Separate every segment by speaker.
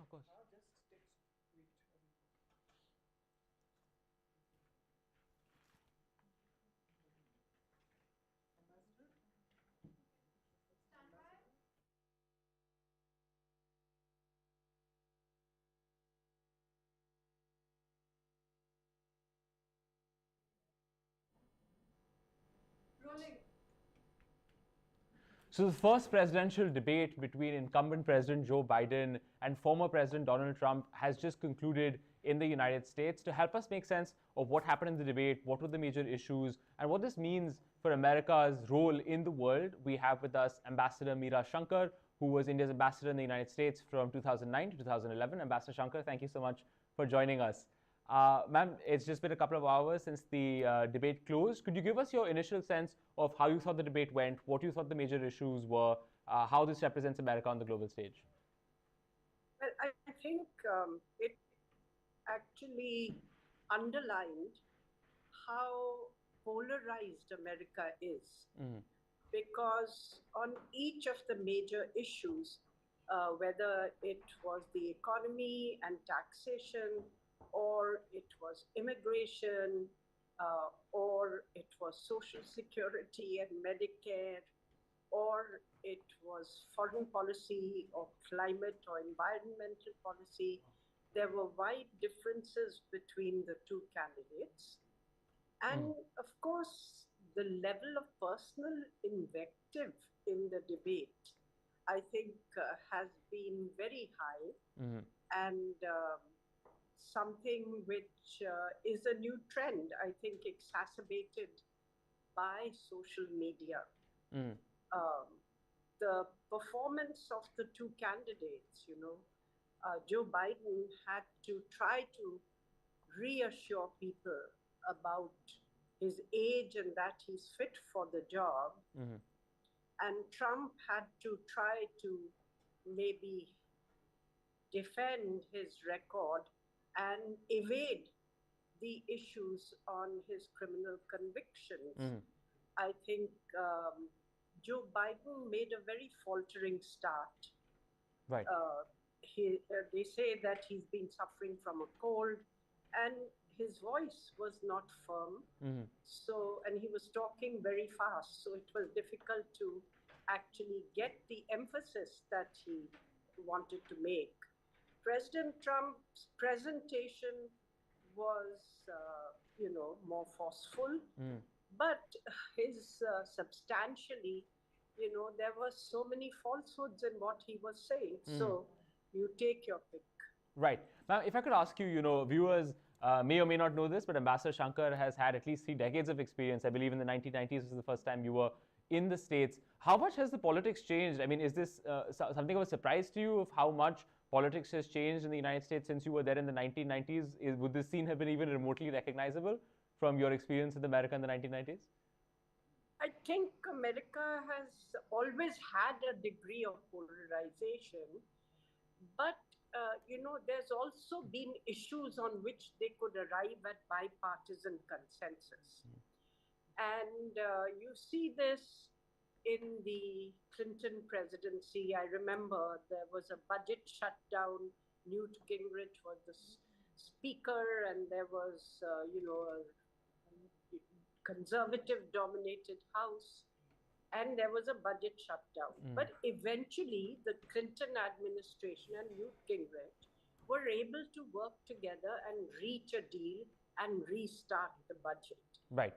Speaker 1: Of course. So the first presidential debate between incumbent President Joe Biden and former President Donald Trump has just concluded in the United States. To help us make sense of what happened in the debate, what were the major issues, and what this means for America's role in the world, we have with us Ambassador Meera Shankar, who was India's ambassador in the United States from 2009 to 2011. Ambassador Shankar, thank you so much for joining us. Ma'am, it's just been a couple of hours since the debate closed. Could you give us your initial sense of how you thought the debate went, what you thought the major issues were, how this represents America on the global stage?
Speaker 2: Well, I think it actually underlined how polarized America is. Because on each of the major issues, whether it was the economy and taxation, or it was immigration, or it was social security and Medicare, or it was foreign policy or climate or environmental policy, there were wide differences between the two candidates. And of course, the level of personal invective in the debate, I think, has been very high, and something which is a new trend, I think, exacerbated by social media. The performance of the two candidates, Joe Biden had to try to reassure people about his age and that he's fit for the job. And Trump had to try to maybe defend his record and evade the issues on his criminal convictions. I think Joe Biden made a very faltering start.
Speaker 1: Right.
Speaker 2: They say that he's been suffering from a cold, and his voice was not firm. So, and he was talking very fast, so it was difficult to actually get the emphasis that he wanted to make. President Trump's presentation was, more forceful, but his substantially, there were so many falsehoods in what he was saying. So you take your pick.
Speaker 1: Right. Now, if I could ask you, viewers may or may not know this, but Ambassador Shankar has had at least 3 decades of experience. I believe in the 1990s was the first time you were in the States. How much has the politics changed? I mean, is this something of a surprise to you of how much politics has changed in the United States since you were there in the 1990s? Would this scene have been even remotely recognizable from your experience in America in the 1990s?
Speaker 2: I think America has always had a degree of polarization, but there's also been issues on which they could arrive at bipartisan consensus. And you see this in the Clinton presidency. I remember there was a budget shutdown. Newt Gingrich was the speaker, and there was, a conservative-dominated House, and there was a budget shutdown. But eventually, the Clinton administration and Newt Gingrich were able to work together and reach a deal and restart the budget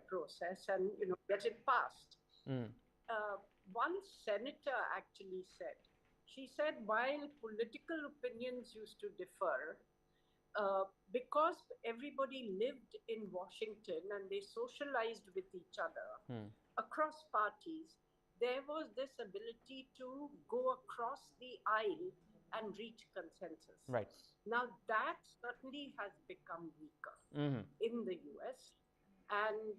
Speaker 2: process and get it passed. One senator actually said, she said, while political opinions used to differ, because everybody lived in Washington and they socialized with each other across parties, there was this ability to go across the aisle and reach consensus.
Speaker 1: Right.
Speaker 2: Now, that certainly has become weaker in the US. And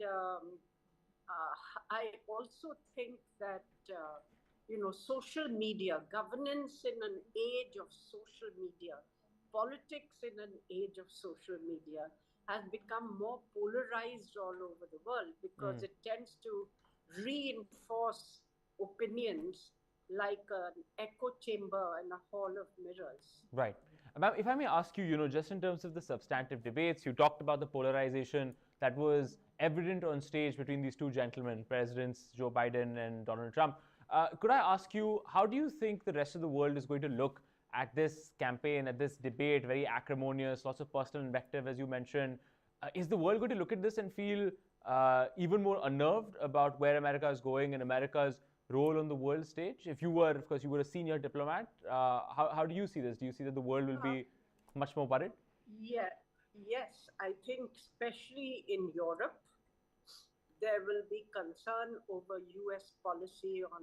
Speaker 2: I also think that, social media, governance in an age of social media, politics in an age of social media has become more polarized all over the world because it tends to reinforce opinions like an echo chamber and a hall of mirrors.
Speaker 1: Right. Ma'am, if I may ask you, just in terms of the substantive debates, you talked about the polarization that was evident on stage between these two gentlemen, Presidents Joe Biden and Donald Trump. Could I ask you, how do you think the rest of the world is going to look at this campaign, at this debate, very acrimonious, lots of personal invective, as you mentioned? Is the world going to look at this and feel even more unnerved about where America is going and America's role on the world stage? If you were, of course, you were a senior diplomat, how do you see this? Do you see that the world will be much more worried?
Speaker 2: Yeah, yes, I think especially in Europe, there will be concern over US policy on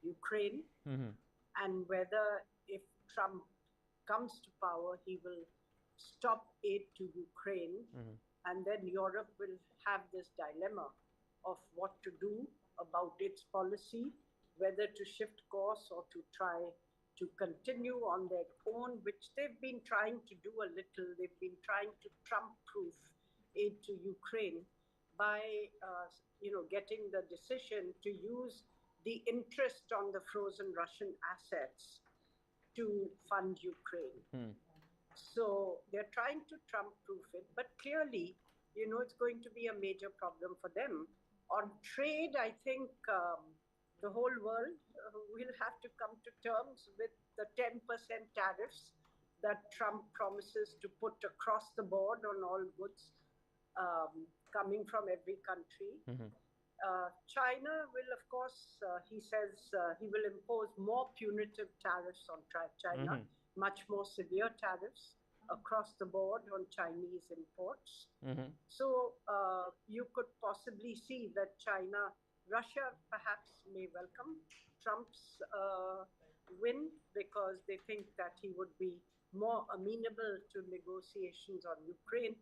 Speaker 2: Ukraine, and whether if Trump comes to power, he will stop aid to Ukraine. And then Europe will have this dilemma of what to do about its policy, whether to shift course or to try to continue on their own, which they've been trying to do a little. They've been trying to Trump-proof aid to Ukraine by getting the decision to use the interest on the frozen Russian assets to fund Ukraine. So they're trying to Trump-proof it, but clearly, it's going to be a major problem for them. On trade, I think the whole world will have to come to terms with the 10% tariffs that Trump promises to put across the board on all goods coming from every country. China will, of course, he says he will impose more punitive tariffs on China, much more severe tariffs across the board on Chinese imports. So you could possibly see that Russia perhaps may welcome Trump's win because they think that he would be more amenable to negotiations on Ukraine.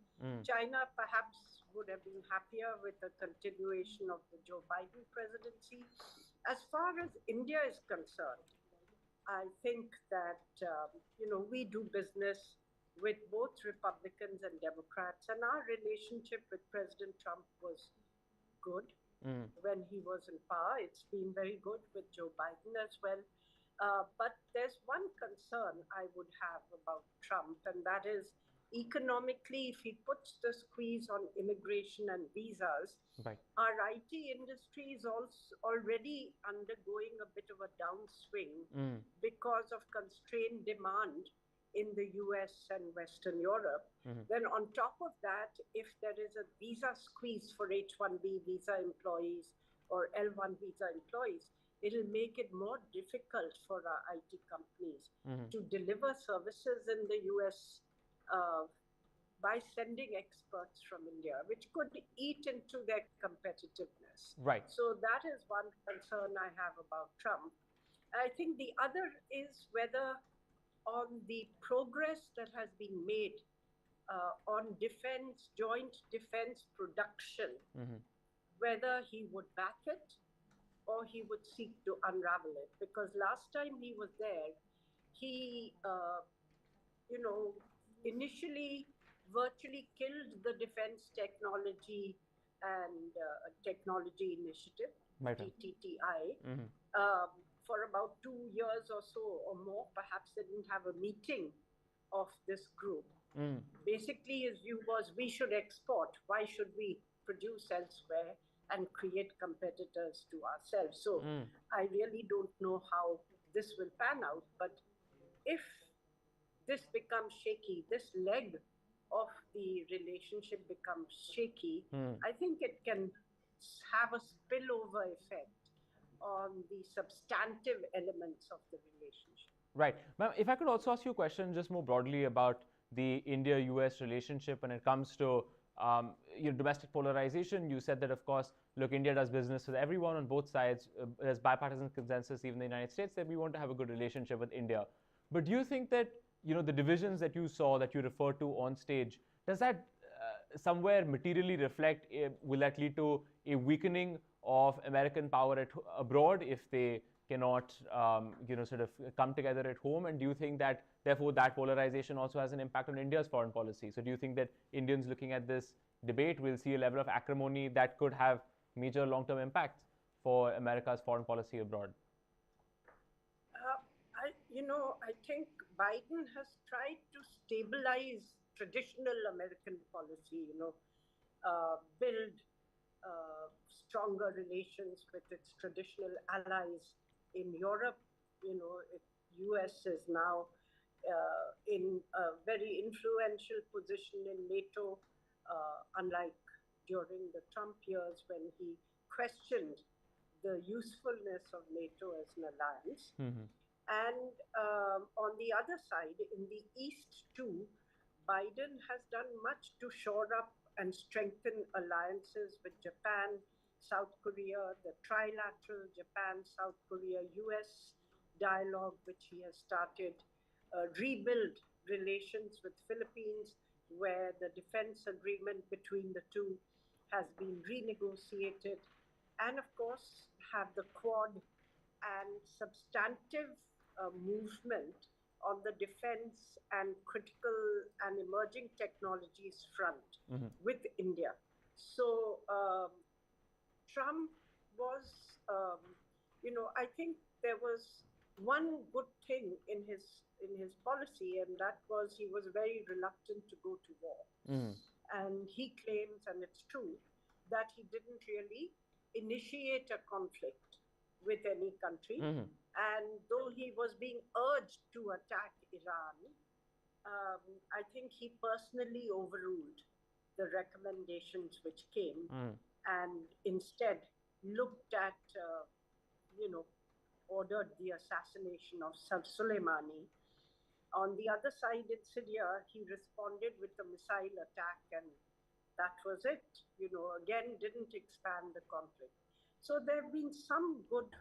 Speaker 2: China perhaps would have been happier with the continuation of the Joe Biden presidency. As far as India is concerned, I think that, we do business with both Republicans and Democrats, and our relationship with President Trump was good when he was in power. It's been very good with Joe Biden as well. But there's one concern I would have about Trump, and that is economically, if he puts the squeeze on immigration and visas, our IT industry is also already undergoing a bit of a downswing because of constrained demand in the US and Western Europe. Then on top of that, if there is a visa squeeze for H-1B visa employees or L-1 visa employees, it'll make it more difficult for our IT companies to deliver services in the US by sending experts from India, which could eat into their competitiveness.
Speaker 1: Right.
Speaker 2: So that is one concern I have about Trump. I think the other is whether on the progress that has been made on joint defense production, whether he would back it or he would seek to unravel it. Because last time he was there, he, initially virtually killed the Defense Technology and Technology Initiative, DTTI, for about 2 years or so or more. Perhaps they didn't have a meeting of this group. Basically, his view was we should export. Why should we produce elsewhere and create competitors to ourselves? So I really don't know how this will pan out. But if this becomes shaky, this leg of the relationship becomes shaky, I think it can have a spillover effect on the substantive elements of the relationship.
Speaker 1: Right. Ma'am, if I could also ask you a question just more broadly about the India-US relationship when it comes to domestic polarization. You said that, of course, look, India does business with everyone on both sides. There's bipartisan consensus, even in the United States, that we want to have a good relationship with India. But do you think that, the divisions that you saw, that you referred to on stage, does that somewhere materially reflect, will that lead to a weakening of American power abroad if they cannot, sort of come together at home? And do you think that, therefore, that polarization also has an impact on India's foreign policy? So do you think that Indians looking at this debate will see a level of acrimony that could have major long-term impacts for America's foreign policy abroad?
Speaker 2: I think Biden has tried to stabilize traditional American policy, build stronger relations with its traditional allies in Europe. US is now in a very influential position in NATO, unlike during the Trump years when he questioned the usefulness of NATO as an alliance.
Speaker 1: Mm-hmm.
Speaker 2: And on the other side, in the East too, Biden has done much to shore up and strengthen alliances with Japan, South Korea, the trilateral Japan, South Korea, US dialogue, which he has started, rebuild relations with Philippines, where the defense agreement between the two has been renegotiated, and of course, have the Quad and substantive movement on the defense and critical and emerging technologies front with India. So Trump was, I think there was one good thing in his policy, and that was he was very reluctant to go to war. And he claims, and it's true, that he didn't really initiate a conflict with any country. And though he was being urged to attack Iran, I think he personally overruled the recommendations which came and instead looked at, ordered the assassination of Soleimani. On the other side in Syria, he responded with a missile attack, and that was it. Again, didn't expand the conflict. So there have been some good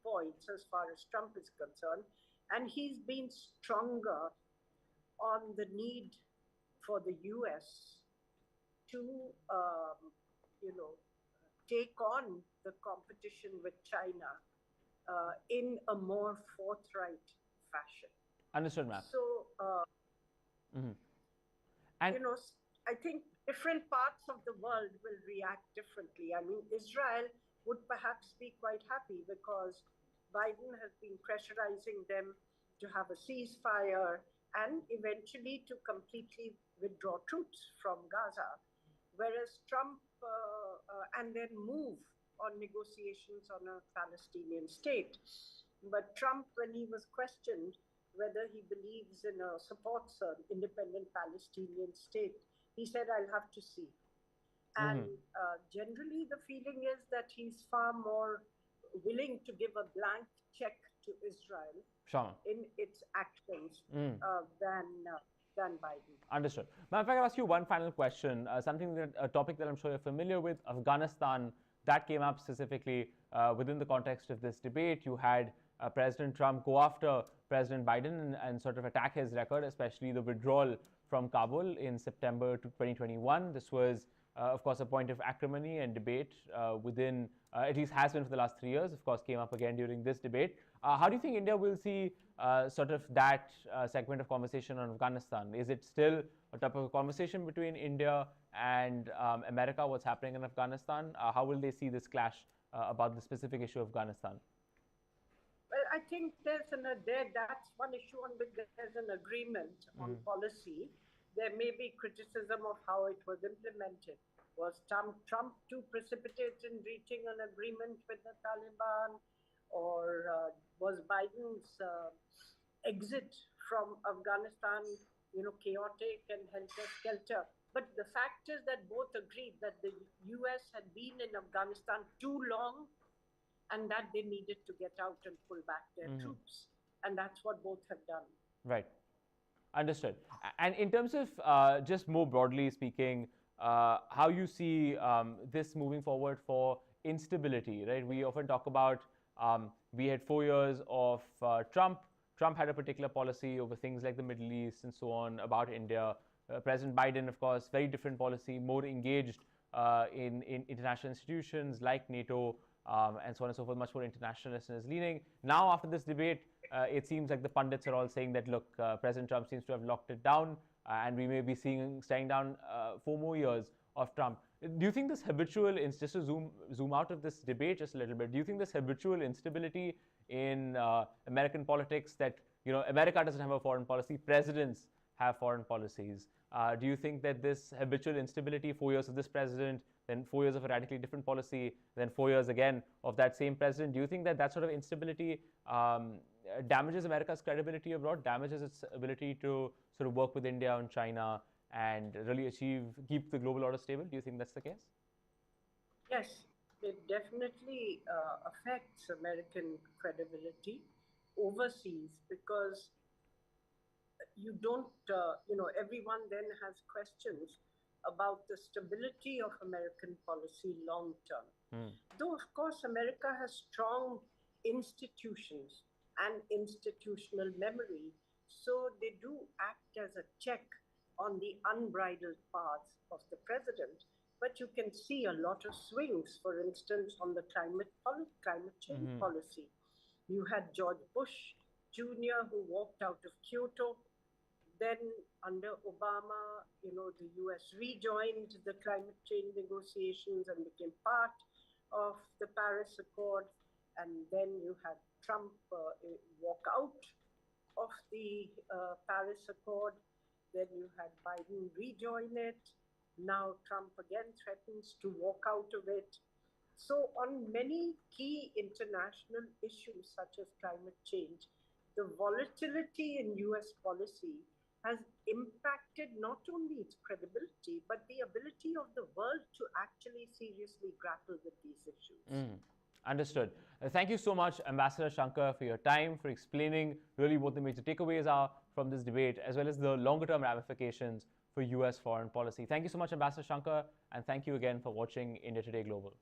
Speaker 2: points as far as Trump is concerned, and he's been stronger on the need for the US to, take on the competition with China in a more forthright fashion.
Speaker 1: Understood, ma'am.
Speaker 2: So,
Speaker 1: and
Speaker 2: I think different parts of the world will react differently. I mean, Israel would perhaps be quite happy because Biden has been pressurizing them to have a ceasefire and eventually to completely withdraw troops from Gaza, whereas Trump and then move on negotiations on a Palestinian state. But Trump, when he was questioned whether he believes in or supports an independent Palestinian state, he said, "I'll have to see." And generally, the feeling is that he's far more willing to give a blank check to Israel in its actions than Biden.
Speaker 1: Understood. Ma'am, if I can ask you one final question, a topic that I'm sure you're familiar with, Afghanistan, that came up specifically within the context of this debate. You had President Trump go after President Biden and sort of attack his record, especially the withdrawal from Kabul in September 2021. This was, of course, a point of acrimony and debate within, at least has been for the last 3 years, of course, came up again during this debate. How do you think India will see sort of that segment of conversation on Afghanistan? Is it still a type of a conversation between India and America, what's happening in Afghanistan? How will they see this clash about the specific issue of Afghanistan?
Speaker 2: Well, I think that's one issue on which there's an agreement on policy. There may be criticism of how it was implemented. Was Trump too precipitate in reaching an agreement with the Taliban? Or was Biden's exit from Afghanistan, chaotic and helter-skelter? But the fact is that both agreed that the US had been in Afghanistan too long and that they needed to get out and pull back their troops. And that's what both have done.
Speaker 1: Right. Understood. And in terms of just more broadly speaking, how you see this moving forward for instability, right? We often talk about we had 4 years of Trump. Trump had a particular policy over things like the Middle East and so on, about India. President Biden, of course, very different policy, more engaged in international institutions like NATO and so on and so forth, much more internationalist in his leaning. Now, after this debate, it seems like the pundits are all saying that, look, President Trump seems to have locked it down, and we may be staying down 4 more years of Trump. Do you think this habitual, just to zoom out of this debate just a little bit, do you think this habitual instability in American politics that, you know, America doesn't have a foreign policy, presidents have foreign policies. Do you think that this habitual instability, 4 years of this president, then 4 years of a radically different policy, then 4 years again of that same president, do you think that that sort of instability damages America's credibility abroad, damages its ability to sort of work with India and China and really keep the global order stable? Do you think that's the case?
Speaker 2: Yes, it definitely affects American credibility overseas because you don't, everyone then has questions about the stability of American policy long term. Though, of course, America has strong institutions and institutional memory, so they do act as a check on the unbridled paths of the president. But you can see a lot of swings, for instance, on the climate change policy. You had George Bush Jr., who walked out of Kyoto. Then, under Obama, the US rejoined the climate change negotiations and became part of the Paris Accord. And then you had Trump walk out of the Paris Accord. Then you had Biden rejoin it. Now Trump again threatens to walk out of it. So on many key international issues such as climate change, the volatility in US policy has impacted not only its credibility, but the ability of the world to actually seriously grapple with these issues.
Speaker 1: Understood. Thank you so much, Ambassador Shankar, for your time, for explaining really what the major takeaways are from this debate, as well as the longer-term ramifications for US foreign policy. Thank you so much, Ambassador Shankar, and thank you again for watching India Today Global.